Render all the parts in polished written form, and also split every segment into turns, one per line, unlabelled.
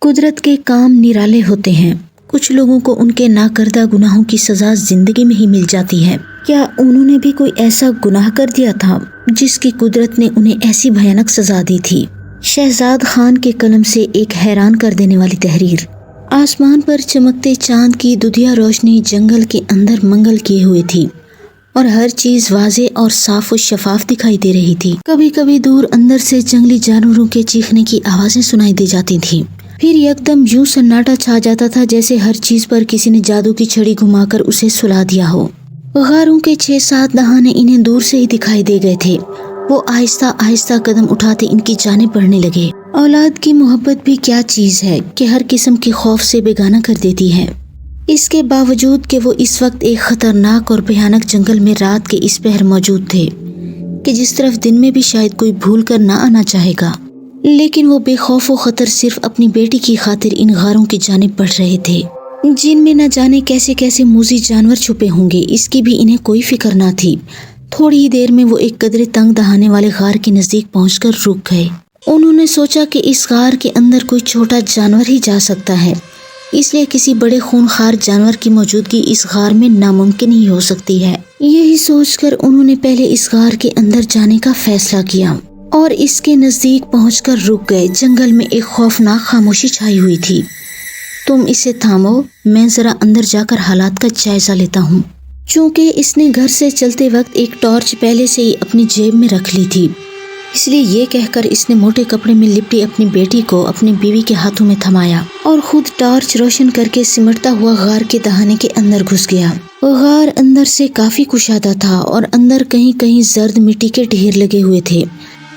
قدرت کے کام نرالے ہوتے ہیں۔ کچھ لوگوں کو ان کے ناکردہ گناہوں کی سزا زندگی میں ہی مل جاتی ہے۔ کیا انہوں نے بھی کوئی ایسا گناہ کر دیا تھا جس کی قدرت نے انہیں ایسی بھیانک سزا دی تھی؟ شہزاد خان کے قلم سے ایک حیران کر دینے والی تحریر۔ آسمان پر چمکتے چاند کی دودھیا روشنی جنگل کے اندر منگل کیے ہوئے تھی اور ہر چیز واضح اور صاف و شفاف دکھائی دے رہی تھی۔ کبھی کبھی دور اندر سے جنگلی جانوروں کے چیخنے کی آوازیں سنائی دی جاتی تھیں۔ پھر یکدم یوں سناٹا چھا جاتا تھا جیسے ہر چیز پر کسی نے جادو کی چھڑی گھما کر اسے سلا دیا ہو۔ غاروں کے 6-7 دہانے انہیں دور سے ہی دکھائی دے گئے تھے۔ وہ آہستہ آہستہ قدم اٹھاتے ان کی جانب بڑھنے لگے۔ اولاد کی محبت بھی کیا چیز ہے کہ ہر قسم کے خوف سے بیگانہ کر دیتی ہے۔ اس کے باوجود کہ وہ اس وقت ایک خطرناک اور بھیانک جنگل میں رات کے اس پہر موجود تھے کہ جس طرف دن میں بھی شاید کوئی بھول کر نہ آنا چاہے گا، لیکن وہ بے خوف و خطر صرف اپنی بیٹی کی خاطر ان غاروں کی جانب بڑھ رہے تھے جن میں نہ جانے کیسے کیسے موذی جانور چھپے ہوں گے۔ اس کی بھی انہیں کوئی فکر نہ تھی۔ تھوڑی ہی دیر میں وہ ایک قدرے تنگ دہانے والے غار کے نزدیک پہنچ کر رک گئے۔ انہوں نے سوچا کہ اس غار کے اندر کوئی چھوٹا جانور ہی جا سکتا ہے، اس لیے کسی بڑے خونخوار جانور کی موجودگی اس غار میں ناممکن ہی ہو سکتی ہے۔ یہی سوچ کر انہوں نے پہلے اس غار کے اندر جانے کا فیصلہ کیا اور اس کے نزدیک پہنچ کر رک گئے۔ جنگل میں ایک خوفناک خاموشی چھائی ہوئی تھی۔ تم اسے تھامو، میں ذرا اندر جا کر حالات کا جائزہ لیتا ہوں۔ چونکہ اس نے گھر سے چلتے وقت ایک ٹارچ پہلے سے ہی اپنی جیب میں رکھ لی تھی، اس لیے یہ کہہ کر اس نے موٹے کپڑے میں لپٹی اپنی بیٹی کو اپنی بیوی کے ہاتھوں میں تھمایا اور خود ٹارچ روشن کر کے سمٹتا ہوا غار کے دہانے کے اندر گھس گیا۔ غار اندر سے کافی کشادہ تھا اور اندر کہیں کہیں زرد مٹی کے ڈھیر لگے ہوئے تھے۔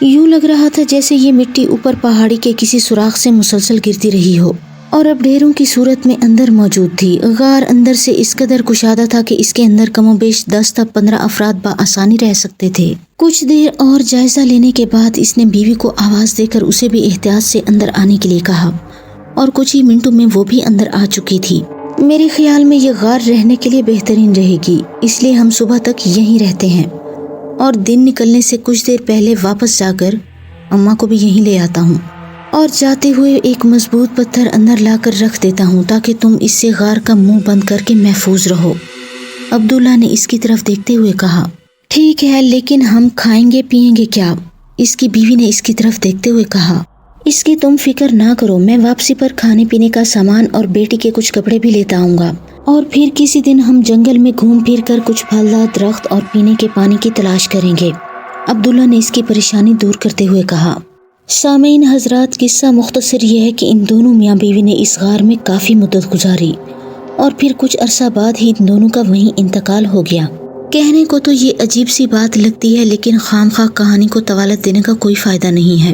یوں لگ رہا تھا جیسے یہ مٹی اوپر پہاڑی کے کسی سوراخ سے مسلسل گرتی رہی ہو اور اب ڈھیروں کی صورت میں اندر موجود تھی۔ غار اندر سے اس قدر کشادہ تھا کہ اس کے اندر کم و بیش 10 تا 15 افراد بآسانی رہ سکتے تھے۔ کچھ دیر اور جائزہ لینے کے بعد اس نے بیوی کو آواز دے کر اسے بھی احتیاط سے اندر آنے کے لیے کہا اور کچھ ہی منٹوں میں وہ بھی اندر آ چکی تھی۔ میرے خیال میں یہ غار رہنے کے لیے بہترین رہے گی، اس لیے ہم صبح تک یہیں رہتے ہیں اور دن نکلنے سے کچھ دیر پہلے واپس جا کر اماں کو بھی یہیں لے آتا ہوں اور جاتے ہوئے ایک مضبوط پتھر اندر لا کر رکھ دیتا ہوں تاکہ تم اس سے غار کا منہ بند کر کے محفوظ رہو۔ عبداللہ نے اس کی طرف دیکھتے ہوئے کہا۔ ٹھیک ہے، لیکن ہم کھائیں گے پیئیں گے کیا؟ اس کی بیوی نے اس کی طرف دیکھتے ہوئے کہا۔ اس کی تم فکر نہ کرو، میں واپسی پر کھانے پینے کا سامان اور بیٹی کے کچھ کپڑے بھی لیتا آؤں گا اور پھر کسی دن ہم جنگل میں گھوم پھر کر کچھ پھلدار درخت اور پینے کے پانی کی تلاش کریں گے، عبداللہ نے اس کی پریشانی دور کرتے ہوئے کہا۔ سامعین حضرات، قصہ مختصر یہ ہے کہ ان دونوں میاں بیوی نے اس غار میں کافی مدت گزاری اور پھر کچھ عرصہ بعد ہی ان دونوں کا وہیں انتقال ہو گیا۔ کہنے کو تو یہ عجیب سی بات لگتی ہے، لیکن خام خواہ کہانی کو طوالت دینے کا کوئی فائدہ نہیں ہے۔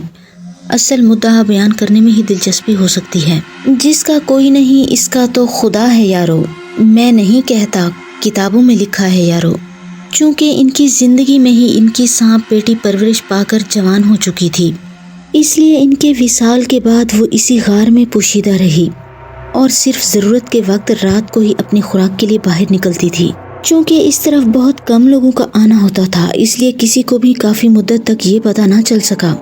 اصل مدعا بیان کرنے میں ہی دلچسپی ہو سکتی ہے۔ جس کا کوئی نہیں اس کا تو خدا ہے یارو، میں نہیں کہتا، کتابوں میں لکھا ہے یارو۔ چونکہ ان کی زندگی میں ہی ان کی سانپ بیٹی پرورش پا کر جوان ہو چکی تھی، اس لیے ان کے وصال کے بعد وہ اسی غار میں پوشیدہ رہی اور صرف ضرورت کے وقت رات کو ہی اپنی خوراک کے لیے باہر نکلتی تھی۔ چونکہ اس طرف بہت کم لوگوں کا آنا ہوتا تھا، اس لیے کسی کو بھی کافی مدت تک یہ پتہ نہ چل سکا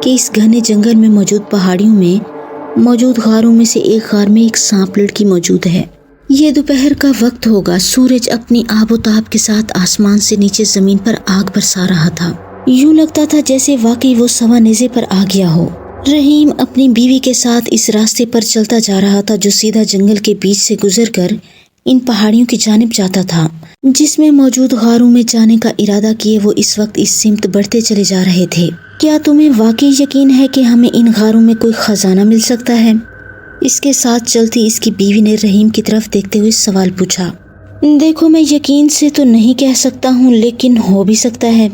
کہ اس گھنے جنگل میں موجود پہاڑیوں میں موجود غاروں میں سے ایک غار میں ایک سانپ لڑکی موجود ہے۔ یہ دوپہر کا وقت ہوگا، سورج اپنی آب و تاب کے ساتھ آسمان سے نیچے زمین پر آگ برسا رہا تھا۔ یوں لگتا تھا جیسے واقعی وہ سوا نیزے پر آ گیا ہو۔ رحیم اپنی بیوی کے ساتھ اس راستے پر چلتا جا رہا تھا جو سیدھا جنگل کے بیچ سے گزر کر ان پہاڑیوں کی جانب جاتا تھا جس میں موجود غاروں میں جانے کا ارادہ کیے وہ اس وقت اس سمت بڑھتے چلے جا رہے تھے۔ کیا تمہیں واقعی یقین ہے کہ ہمیں ان غاروں میں کوئی خزانہ مل سکتا ہے؟ اس کے ساتھ چلتی اس کی بیوی نے رحیم کی طرف دیکھتے ہوئے سوال پوچھا۔ دیکھو، میں یقین سے تو نہیں کہہ سکتا ہوں، لیکن ہو بھی سکتا ہے،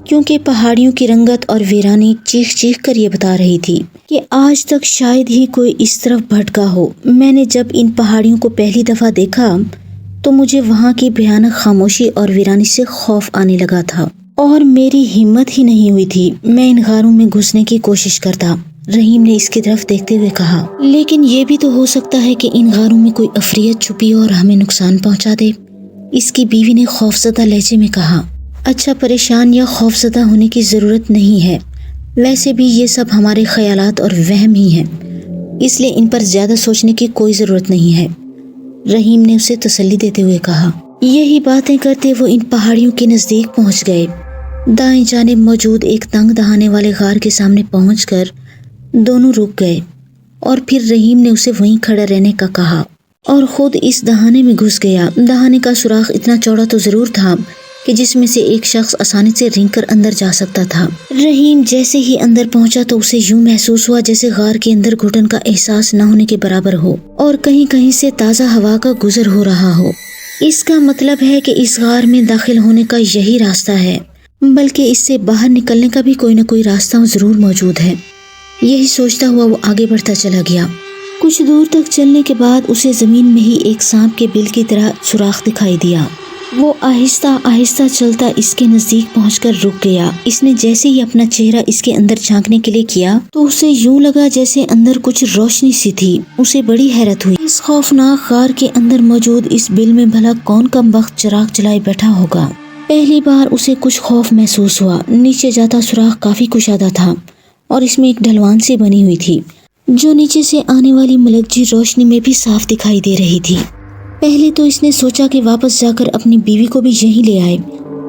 کیونکہ پہاڑیوں کی رنگت اور ویرانی چیخ چیخ کر یہ بتا رہی تھی کہ آج تک شاید ہی کوئی اس طرف بھٹکا ہو۔ میں نے جب ان پہاڑیوں کو پہلی دفعہ دیکھا تو مجھے وہاں کی بھیانک خاموشی اور ویرانی سے خوف آنے لگا تھا اور میری ہمت ہی نہیں ہوئی تھی میں ان غاروں میں گھسنے کی کوشش کرتا۔ رحیم نے اس کی طرف دیکھتے ہوئے کہا۔ لیکن یہ بھی تو ہو سکتا ہے کہ ان غاروں میں کوئی عفریت چھپی اور ہمیں نقصان پہنچا دے، اس کی بیوی نے خوفزدہ لہجے میں کہا۔ اچھا، پریشان یا خوفزدہ ہونے کی ضرورت نہیں ہے، ویسے بھی یہ سب ہمارے خیالات اور وہم ہی ہیں۔ اس لیے ان پر زیادہ سوچنے کی کوئی ضرورت نہیں ہے، رحیم نے اسے تسلی دیتے ہوئے کہا۔ یہی باتیں کرتے وہ ان پہاڑیوں کے نزدیک پہنچ گئے۔ دائیں جانب موجود ایک تنگ دہانے والے غار کے سامنے پہنچ کر دونوں رک گئے اور پھر رحیم نے اسے وہیں کھڑا رہنے کا کہا اور خود اس دہانے میں گھس گیا۔ دہانے کا سوراخ اتنا چوڑا تو ضرور تھا کہ جس میں سے ایک شخص آسانی سے رینگ کر اندر جا سکتا تھا۔ رحیم جیسے ہی اندر پہنچا تو اسے یوں محسوس ہوا جیسے غار کے اندر گھٹن کا احساس نہ ہونے کے برابر ہو اور کہیں کہیں سے تازہ ہوا کا گزر ہو رہا ہو۔ اس کا مطلب ہے کہ اس غار میں داخل ہونے کا یہی راستہ ہے، بلکہ اس سے باہر نکلنے کا بھی کوئی نہ کوئی راستہ ضرور موجود ہے۔ یہی سوچتا ہوا وہ آگے بڑھتا چلا گیا۔ کچھ دور تک چلنے کے بعد اسے زمین میں ہی ایک سانپ کے بل کی طرح سوراخ دکھائی دیا۔ وہ آہستہ آہستہ چلتا اس کے نزدیک پہنچ کر رک گیا۔ اس نے جیسے ہی اپنا چہرہ اس کے اندر جھانکنے کے لیے کیا تو اسے یوں لگا جیسے اندر کچھ روشنی سی تھی۔ اسے بڑی حیرت ہوئی، اس خوفناک غار کے اندر موجود اس بل میں بھلا کون کم وقت چراغ جلائے بیٹھا ہوگا۔ پہلی بار اسے کچھ خوف محسوس ہوا۔ نیچے جاتا سوراخ کافی کشادہ تھا اور اس میں ایک ڈھلوان سی بنی ہوئی تھی جو نیچے سے آنے والی ملکجی روشنی میں بھی صاف دکھائی دے رہی تھی۔ پہلے تو اس نے سوچا کہ واپس جا کر اپنی بیوی کو بھی یہیں لے آئے،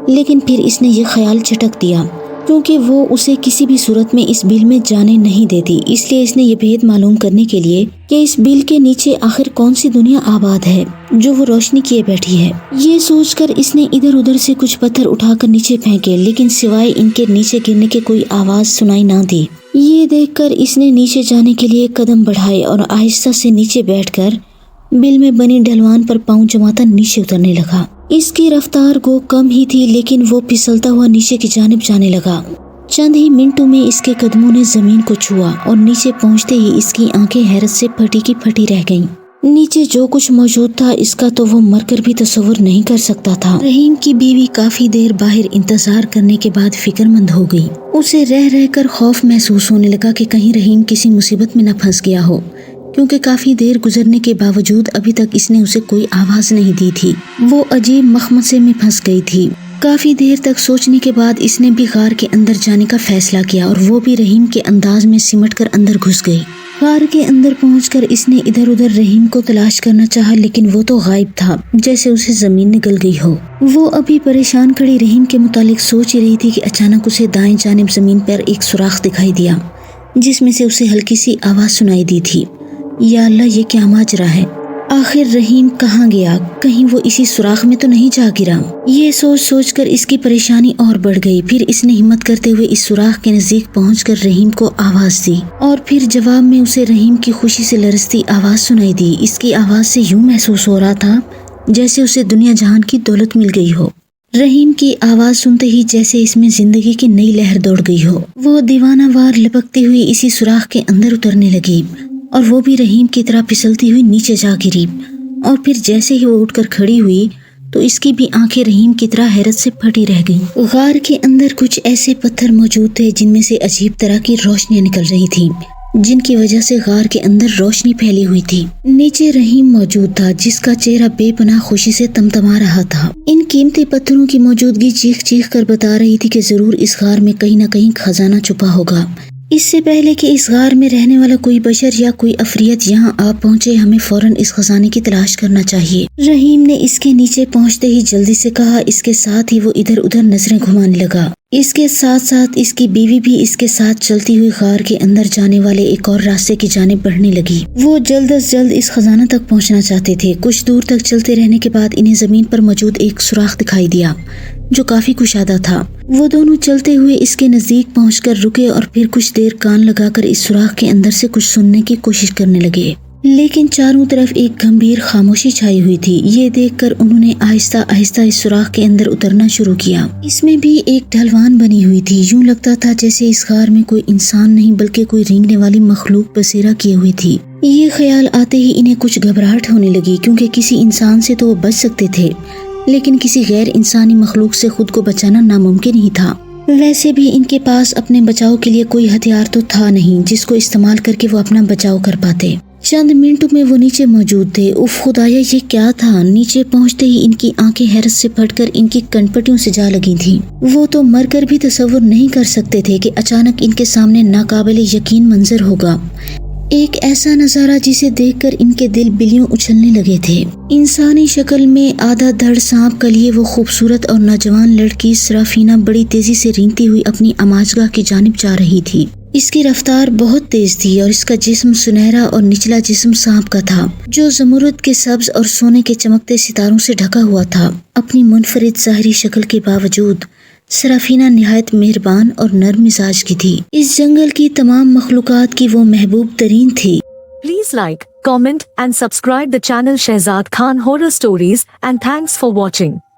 لیکن پھر اس نے یہ خیال جھٹک دیا کیونکہ وہ اسے کسی بھی صورت میں اس بل میں جانے نہیں دیتی۔ اس لیے اس نے یہ بھید معلوم کرنے کے لیے کہ اس بل کے نیچے آخر کون سی دنیا آباد ہے جو وہ روشنی کیے بیٹھی ہے، یہ سوچ کر اس نے ادھر ادھر سے کچھ پتھر اٹھا کر نیچے پھینکے، لیکن سوائے ان کے نیچے گرنے کے کوئی آواز سنائی نہ دی۔ یہ دیکھ کر اس نے نیچے جانے کے لیے قدم بڑھائے اور آہستہ سے نیچے بیٹھ کر بل میں بنی ڈھلوان پر پاؤں جماتا نیچے اترنے لگا۔ اس کی رفتار کو کم ہی تھی لیکن وہ پھسلتا ہوا نیچے کی جانب جانے لگا۔ چند ہی منٹوں میں اس کے قدموں نے زمین کو چھوا اور نیچے پہنچتے ہی اس کی آنکھیں حیرت سے پھٹی کی پھٹی رہ گئیں۔ نیچے جو کچھ موجود تھا اس کا تو وہ مر کر بھی تصور نہیں کر سکتا تھا۔ رحیم کی بیوی کافی دیر باہر انتظار کرنے کے بعد فکر مند ہو گئی۔ اسے رہ رہ کر خوف محسوس ہونے لگا کہ کہیں رحیم کسی مصیبت میں نہ پھنس گیا ہو، کیونکہ کافی دیر گزرنے کے باوجود ابھی تک اس نے اسے کوئی آواز نہیں دی تھی۔ وہ عجیب مخمصے میں پھنس گئی تھی۔ کافی دیر تک سوچنے کے بعد اس نے بھی غار کے اندر جانے کا فیصلہ کیا اور وہ بھی رحیم کے انداز میں سمٹ کر اندر گھس گئی۔ غار کے اندر پہنچ کر اس نے ادھر ادھر رحیم کو تلاش کرنا چاہا لیکن وہ تو غائب تھا، جیسے اسے زمین نگل گئی ہو۔ وہ ابھی پریشان کھڑی رحیم کے متعلق سوچ ہی رہی تھی کہ اچانک اسے دائیں جانب زمین پر ایک سوراخ دکھائی دیا جس میں سے اسے ہلکی سی آواز سنائی دی تھی۔ یا اللہ، یہ کیا ماجرا ہے؟ آخر رحیم کہاں گیا؟ کہیں وہ اسی سوراخ میں تو نہیں جا گرا؟ یہ سوچ سوچ کر اس کی پریشانی اور بڑھ گئی۔ پھر اس نے ہمت کرتے ہوئے اس سوراخ کے نزدیک پہنچ کر رحیم کو آواز دی اور پھر جواب میں اسے رحیم کی خوشی سے لرزتی آواز سنائی دی۔ اس کی آواز سے یوں محسوس ہو رہا تھا جیسے اسے دنیا جہان کی دولت مل گئی ہو۔ رحیم کی آواز سنتے ہی جیسے اس میں زندگی کی نئی لہر دوڑ گئی ہو۔ وہ دیوانہ وار لپکتی ہوئی اسی سوراخ کے اندر اترنے لگی اور وہ بھی رحیم کی طرح پھسلتی ہوئی نیچے جا گری، اور پھر جیسے ہی وہ اٹھ کر کھڑی ہوئی تو اس کی بھی آنکھیں رحیم کی طرح حیرت سے پھٹی رہ گئیں۔ غار کے اندر کچھ ایسے پتھر موجود تھے جن میں سے عجیب طرح کی روشنیاں نکل رہی تھیں، جن کی وجہ سے غار کے اندر روشنی پھیلی ہوئی تھی۔ نیچے رحیم موجود تھا جس کا چہرہ بے پناہ خوشی سے تمتما رہا تھا۔ ان قیمتی پتھروں کی موجودگی چیخ چیخ کر بتا رہی تھی کہ ضرور اس غار میں کہیں نہ کہیں خزانہ چھپا ہوگا۔ اس سے پہلے کہ اس غار میں رہنے والا کوئی بشر یا کوئی عفریت یہاں آ پہنچے، ہمیں فوراً اس خزانے کی تلاش کرنا چاہیے۔ رحیم نے اس کے نیچے پہنچتے ہی جلدی سے کہا۔ اس کے ساتھ ہی وہ ادھر ادھر نظریں گھمانے لگا۔ اس کے ساتھ ساتھ اس کی بیوی بھی اس کے ساتھ چلتی ہوئی غار کے اندر جانے والے ایک اور راستے کی جانب بڑھنے لگی۔ وہ جلد از جلد اس خزانہ تک پہنچنا چاہتے تھے۔ کچھ دور تک چلتے رہنے کے بعد انہیں زمین پر موجود ایک سوراخ دکھائی دیا جو کافی کشادہ تھا۔ وہ دونوں چلتے ہوئے اس کے نزدیک پہنچ کر رکے اور پھر کچھ دیر کان لگا کر اس سوراخ کے اندر سے کچھ سننے کی کوشش کرنے لگے، لیکن چاروں طرف ایک گمبھیر خاموشی چھائی ہوئی تھی۔ یہ دیکھ کر انہوں نے آہستہ آہستہ اس سوراخ کے اندر اترنا شروع کیا۔ اس میں بھی ایک ڈھلوان بنی ہوئی تھی۔ یوں لگتا تھا جیسے اس غار میں کوئی انسان نہیں بلکہ کوئی رینگنے والی مخلوق بسیرا کیے ہوئی تھی۔ یہ خیال آتے ہی انہیں کچھ گھبراہٹ ہونے لگی، کیونکہ کسی انسان سے تو وہ بچ سکتے تھے لیکن کسی غیر انسانی مخلوق سے خود کو بچانا ناممکن ہی تھا۔ ویسے بھی ان کے پاس اپنے بچاؤ کے لیے کوئی ہتھیار تو تھا نہیں جس کو استعمال کر کے وہ اپنا بچاؤ کر پاتے۔ چند منٹوں میں وہ نیچے موجود تھے۔ اف خدایا، یہ کیا تھا؟ نیچے پہنچتے ہی ان کی آنکھیں حیرت سے پھٹ کر ان کی کنپٹیوں سے جا لگی تھیں۔ وہ تو مر کر بھی تصور نہیں کر سکتے تھے کہ اچانک ان کے سامنے ناقابل یقین منظر ہوگا۔ ایک ایسا نظارہ جسے دیکھ کر ان کے دل بلیوں اچھلنے لگے تھے۔ انسانی شکل میں آدھا دھڑ سانپ کے لیے وہ خوبصورت اور نوجوان لڑکی سرافینا بڑی تیزی سے رینگتی ہوئی اپنی اماجگاہ کی جانب جا رہی تھی۔ اس کی رفتار بہت تیز تھی اور اس کا جسم سنہرا اور نچلا جسم سانپ کا تھا جو زمرد کے سبز اور سونے کے چمکتے ستاروں سے ڈھکا ہوا تھا۔ اپنی منفرد ظاہری شکل کے باوجود سرافینا نہایت مہربان اور نرم مزاج کی تھی۔ اس جنگل کی تمام مخلوقات کی وہ محبوب ترین تھی۔
Please like, comment and subscribe the channel Shehzad Khan Horror Stories and thanks for watching.